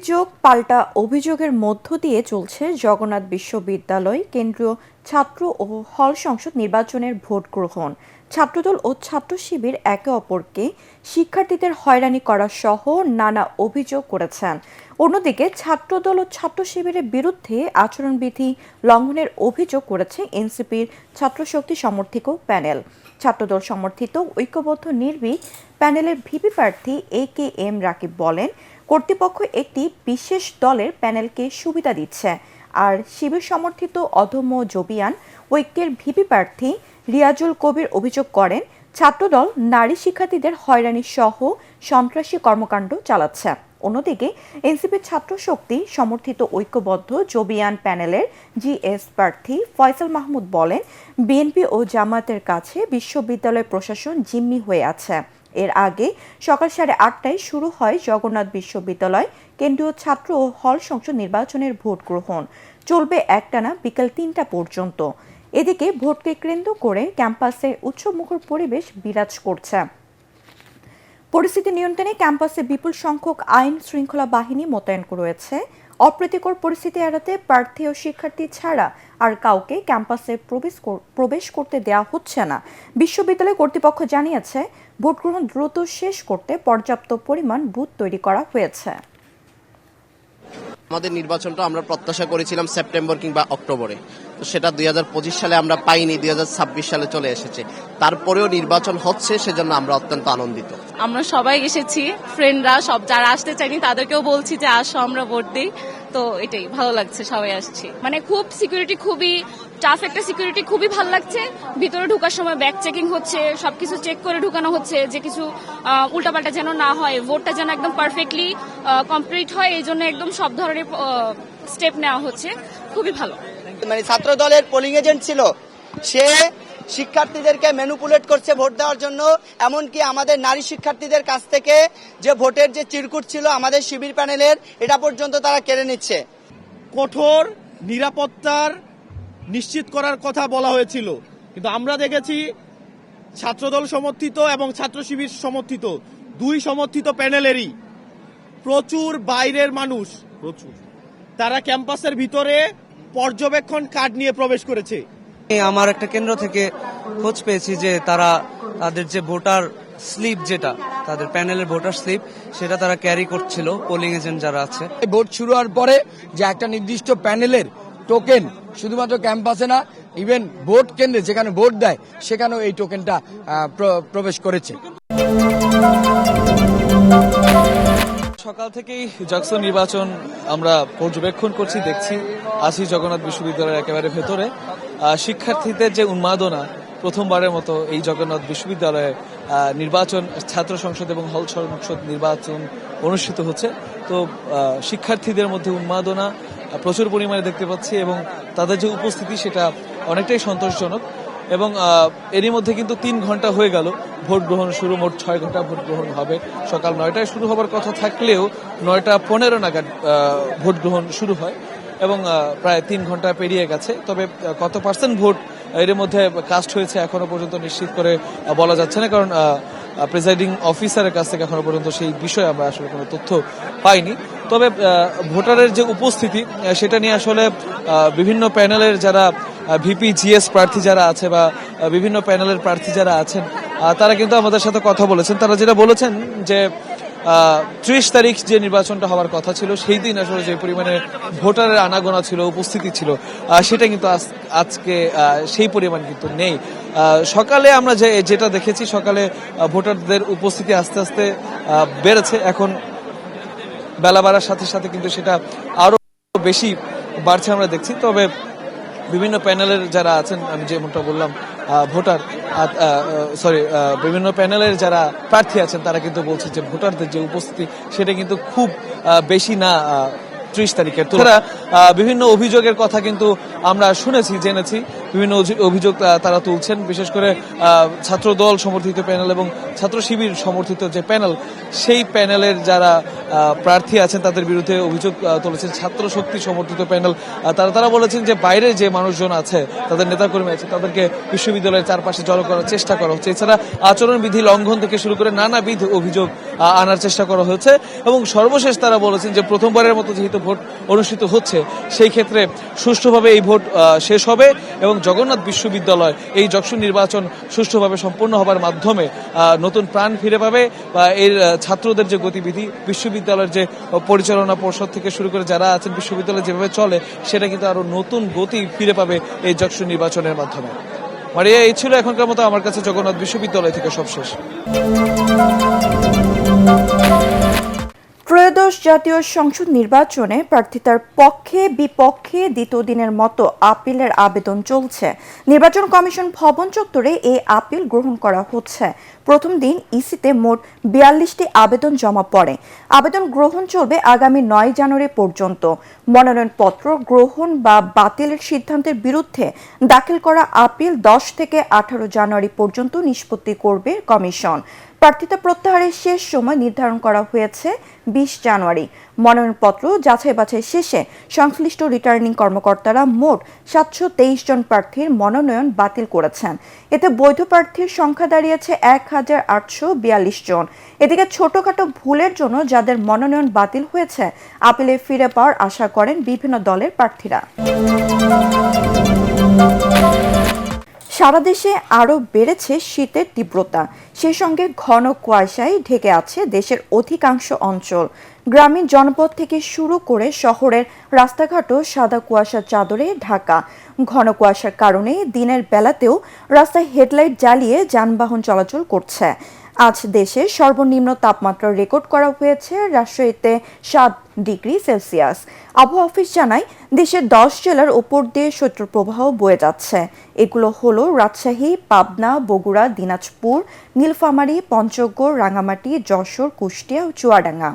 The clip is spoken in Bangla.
অভিযোগ পাল্টা অভিযোগের মধ্য দিয়ে চলছে জগন্নাথ বিশ্ববিদ্যালয় কেন্দ্রীয় ছাত্র ও হল সংসদ নির্বাচনের ভোট গ্রহণ। ছাত্রদল ও ছাত্র শিবির একে অপরকে শিক্ষার্থীদের হয়রানি করা সহ নানা অভিযোগ করেছেন। অন্যদিকে ছাত্রদল ও ছাত্র শিবিরের বিরুদ্ধে আচরণবিধি লঙ্ঘনের অভিযোগ করেছে এনসিপির ছাত্রশক্তি সমর্থিত প্যানেল। ছাত্রদল সমর্থিত ঐক্যবদ্ধ নির্ভীক প্যানেলের ভিপি প্রার্থী AKM রাকিব বলেন, কর্তৃপক্ষ একটি বিশেষ দলের প্যানেলকে সুবিধা দিচ্ছে। আর শিবির সমর্থিত অদম্য জবিয়ান ঐক্যের ভিপি প্রার্থী রিয়াজুল কবির অভিযোগ করেন, ছাত্রদল নারী শিক্ষার্থীদের হয়রানি সহ সন্ত্রাসী কর্মকাণ্ড চালাচ্ছে। অন্যদিকে এনসিপির ছাত্র শক্তি সমর্থিত ঐক্যবদ্ধ জবিয়ান প্যানেলের GS প্রার্থী ফয়সাল মাহমুদ বলেন, বিএনপি ও জামায়াতের কাছে বিশ্ববিদ্যালয় প্রশাসন জিম্মি হয়ে আছে। এর আগে সকাল 8:30টায় শুরু হয় জগন্নাথ বিশ্ববিদ্যালয় কেন্দ্রীয় ছাত্র ও হল সংসদ নির্বাচনের ভোট গ্রহণ। চলবে একটানা বিকেল 3টা পর্যন্ত। এদিকে ভোটকে কেন্দ্র করে ক্যাম্পাসে উৎসবমুখর পরিবেশ বিরাজ করছে। পরিস্থিতি নিয়ন্ত্রণে ক্যাম্পাসে বিপুল সংখ্যক আইন শৃঙ্খলা বাহিনী মোতায়েন রয়েছে। অপ্রীতিকর পরিস্থিতি এড়াতে প্রার্থী ও শিক্ষার্থী ছাড়া আর কাউকে ক্যাম্পাসে প্রবেশ করতে দেওয়া হচ্ছে না। বিশ্ববিদ্যালয় কর্তৃপক্ষ জানিয়েছে, ভোট গ্রহণ দ্রুত শেষ করতে পর্যাপ্ত পরিমাণ বুথ তৈরি করা হয়েছে। আমাদের নির্বাচনটা আমরা প্রত্যাশা করেছিলাম সেপ্টেম্বর কিংবা অক্টোবরে, তো সেটা 2025 সালে আমরা পাইনি, 2026 সালে চলে এসেছে। তারপরেও নির্বাচন হচ্ছে, সেজন্য আমরা অত্যন্ত আনন্দিত। আমরা সবাই এসেছি, ফ্রেন্ডরা সব, যারা আসতে চাইনি তাদেরকেও বলছি যে আসো আমরা ভোট দিই। তো এটাই ভালো লাগছে, সবাই আসছি। মানে খুব সিকিউরিটি, খুবই টাফ একটা সিকিউরিটি, খুবই ভালো লাগছে। ভিতরে ঢোকার সময় ব্যাগ চেকিং হচ্ছে, সবকিছু চেক করে ঢুকানো হচ্ছে যে কিছু উল্টাপাল্টা যেন না হয়, ভোটটা যেন একদম পারফেক্টলি কমপ্লিট হয়, এই জন্য একদম সব ধরনের স্টেপ নেওয়া হচ্ছে। খুবই ভালো। মানে ছাত্র দলের পোলিং এজেন্ট ছিল, সে শিক্ষার্থীদেরকে ম্যানিপুলেট করছে ভোট দেওয়ার জন্য। এমনকি আমাদের নারী শিক্ষার্থীদের কাছ থেকে যে ভোটের যে চিরকুট ছিল আমাদের শিবির প্যানেলের, এটা পর্যন্ত তারা কেড়ে নিচ্ছে। কঠোর নিরাপত্তার নিশ্চিত করার কথা বলা হয়েছিল, কিন্তু আমরা দেখেছি ছাত্রদল সমর্থিত এবং ছাত্র শিবির সমর্থিত দুই সমর্থিত প্যানেলেরই প্রচুর বাইরের মানুষ, তারা ক্যাম্পাসের ভিতরে পর্যবেক্ষণ কার্ড নিয়ে প্রবেশ করেছে। আমার একটা কেন্দ্র থেকে খোঁজ পেয়েছি যে তারা তাদের যে ভোটার স্লিপ, যেটা তাদের প্যানেলের ভোটার স্লিপ, সেটা তারা ক্যারি করছিল পোলিং এজেন্ট যারা আছে। ভোট শুরু হওয়ার পরে যে একটা নির্দিষ্ট প্যানেলের টোকেন শুধুমাত্র ক্যাম্পাসে না, ইভেন ভোট কেন্দ্রে যেখানে ভোট দেয় সেখানেও এই টোকেনটা প্রবেশ করেছে। সকাল থেকেই জাকসু নির্বাচন আমরা পর্যবেক্ষণ করছি, দেখছি, আছি জগন্নাথ বিশ্ববিদ্যালয়ের একেবারে ভেতরে। শিক্ষার্থীদের যে উন্মাদনা, প্রথমবারের মতো এই জগন্নাথ বিশ্ববিদ্যালয়ে নির্বাচন, ছাত্র সংসদ এবং হল সংসদ নির্বাচন অনুষ্ঠিত হচ্ছে। তো শিক্ষার্থীদের মধ্যে উন্মাদনা প্রচুর পরিমাণে দেখতে পাচ্ছি এবং তাদের যে উপস্থিতি সেটা অনেকটাই সন্তোষজনক। এবং এরই মধ্যে কিন্তু 3 ঘন্টা হয়ে গেল ভোট গ্রহণ শুরু। মোট 6 ঘন্টা ভোট গ্রহণ হবে। সকাল 9টায় শুরু হবার কথা থাকলেও 9:15 নাগাদ ভোট গ্রহণ শুরু হয় এবং প্রায় 3 ঘন্টা পেরিয়ে গেছে। তবে কত পার্সেন্ট ভোট এর মধ্যে কাস্ট হয়েছে এখনো পর্যন্ত নিশ্চিত করে বলা যাচ্ছে না, কারণ প্রিসাইডিং অফিসারের কাছ থেকে এখনো পর্যন্ত সেই বিষয়ে আমরা আসলে কোনো তথ্য পাইনি। তবে ভোটারের যে উপস্থিতি সেটা নিয়ে আসলে বিভিন্ন প্যানেলের যারা ভিপি GS প্রার্থী যারা আছে বা বিভিন্ন প্যানেলের প্রার্থী যারা আছেন, তারা কিন্তু আমাদের সাথে কথা বলেছেন। তারা যেটা বলেছেন যে 30 তারিখ যে নির্বাচনটা হওয়ার কথা ছিল, সেই দিন আসলে যে পরিমাণে ভোটারের আনাগোনা ছিল, উপস্থিতি ছিল, সেটা কিন্তু আজকে সেই পরিমাণ কিন্তু নেই। সকালে আমরা যেটা দেখেছি, সকালে ভোটারদের উপস্থিতি আস্তে আস্তে বেড়েছে। এখন বেলা বাড়ার সাথে সাথে কিন্তু সেটা আরো বেশি বাড়ছে আমরা দেখছি। তবে বিভিন্ন প্যানেলের যারা আছেন, আমি যেমনটা বললাম, বিভিন্ন প্যানেলের যারা প্রার্থী আছেন, তারা কিন্তু বলছে যে ভোটারদের যে উপস্থিতি সেটা কিন্তু খুব বেশি না 30 তারিখের। তারা বিভিন্ন অভিযোগের কথা কিন্তু আমরা শুনেছি, জেনেছি, বিভিন্ন অভিযোগ তারা তুলছেন। বিশেষ করে ছাত্র দল সমর্থিত প্যানেল এবং ছাত্র শিবির সমর্থিত যে প্যানেল, সেই প্যানেলের যারা প্রার্থী আছেন তাদের বিরুদ্ধে অভিযোগ তুলেছেন ছাত্র শক্তি সমর্থিত প্যানেল। তারা বলেছেন যে বাইরে যে মানুষজন আছে, তাদের নেতাকর্মী আছে, তাদেরকে বিশ্ববিদ্যালয়ের চারপাশে জড়ো করার চেষ্টা করা হচ্ছে। এছাড়া আচরণবিধি লঙ্ঘন থেকে শুরু করে নানাবিধ অভিযোগ আনার চেষ্টা করা হয়েছে এবং সর্বশেষ তারা বলেছেন যে প্রথমবারের মতো যেহেতু ভোট অনুষ্ঠিত হচ্ছে সেই ক্ষেত্রে সুষ্ঠুভাবে এই ভোট শেষ হবে এবং জগন্নাথ বিশ্ববিদ্যালয় এই যশোর নির্বাচন সুষ্ঠুভাবে সম্পন্ন হবার মাধ্যমে নতুন প্রাণ ফিরে পাবে বা এর ছাত্রদের যে গতিবিধি বিশ্ববিদ্যালয়ের যে পরিচালনা পর্ষদ থেকে শুরু করে যারা আছেন বিশ্ববিদ্যালয় যেভাবে চলে সেটা কিন্তু আরো নতুন গতি ফিরে পাবে এই যশোর নির্বাচনের মাধ্যমে। মারিয়া, এই ছিল এখনকার মতো আমার কাছে জগন্নাথ বিশ্ববিদ্যালয় থেকে সবশেষ। ত্রয়োদশ জাতীয় সংসদ নির্বাচনে প্রার্থিতার পক্ষে বিপক্ষে দ্বিতীয় দিনের মতো আপিলের আবেদন চলছে। নির্বাচন কমিশন ভবন চত্বরে এই আপিল গ্রহণ করা হচ্ছে। প্রথম দিন ইসিতে মোট 42টি আবেদন জমা পড়ে। আবেদন গ্রহণ চলবে আগামী 9 জানুয়ারি পর্যন্ত। মনোনয়নপত্র গ্রহণ বা বাতিলের সিদ্ধান্তের বিরুদ্ধে দাখিল করা আপিল 10 থেকে 18 জানুয়ারি পর্যন্ত নিষ্পত্তি করবে কমিশন। প্রার্থিতা প্রত্যাহারের শেষ সময় নির্ধারণ করা হয়েছে 20 জানুয়ারি। মনোনয়নপত্র যাচাই বাছাই শেষে সংশ্লিষ্ট রিটার্নিং কর্মকর্তারা মোট 723 জন প্রার্থীর মনোনয়ন বাতিল করেছেন। এতে বৈধ প্রার্থীর সংখ্যা দাঁড়িয়েছে 1842 জন। এদিকে ছোটখাটো ভুলের জন্য যাদের মনোনয়ন বাতিল হয়েছে আপিলে ফিরে পাওয়ার আশা করেন বিভিন্ন দলের প্রার্থীরা। সারা দেশে আরও বেড়েছে শীতের তীব্রতা, সেই সঙ্গে ঘন কুয়াশায় ঢেকে আছে দেশের অধিকাংশ অঞ্চল। গ্রামীণ জনপদ থেকে শুরু করে শহরের রাস্তাঘাটও সাদা কুয়াশার চাদরে ঢাকা। ঘন কুয়াশার কারণে দিনের বেলাতেও রাস্তায় হেডলাইট জ্বালিয়ে যানবাহন চলাচল করছে। আজ দেশে সর্বনিম্ন তাপমাত্রা রেকর্ড করা হয়েছে রাজশাহীতে 7 ডিগ্রি সেলসিয়াস। আবহাওয়া অফিস জানায় দেশের 10 জেলার ওপর দিয়ে শৈত্যপ্রবাহ বয়ে যাচ্ছে। এগুলো হলো রাজশাহী, পাবনা, বগুড়া, দিনাজপুর, নীলফামারী, পঞ্চগড়, রাঙামাটি, যশোর, কুষ্টিয়া ও চুয়াডাঙ্গা।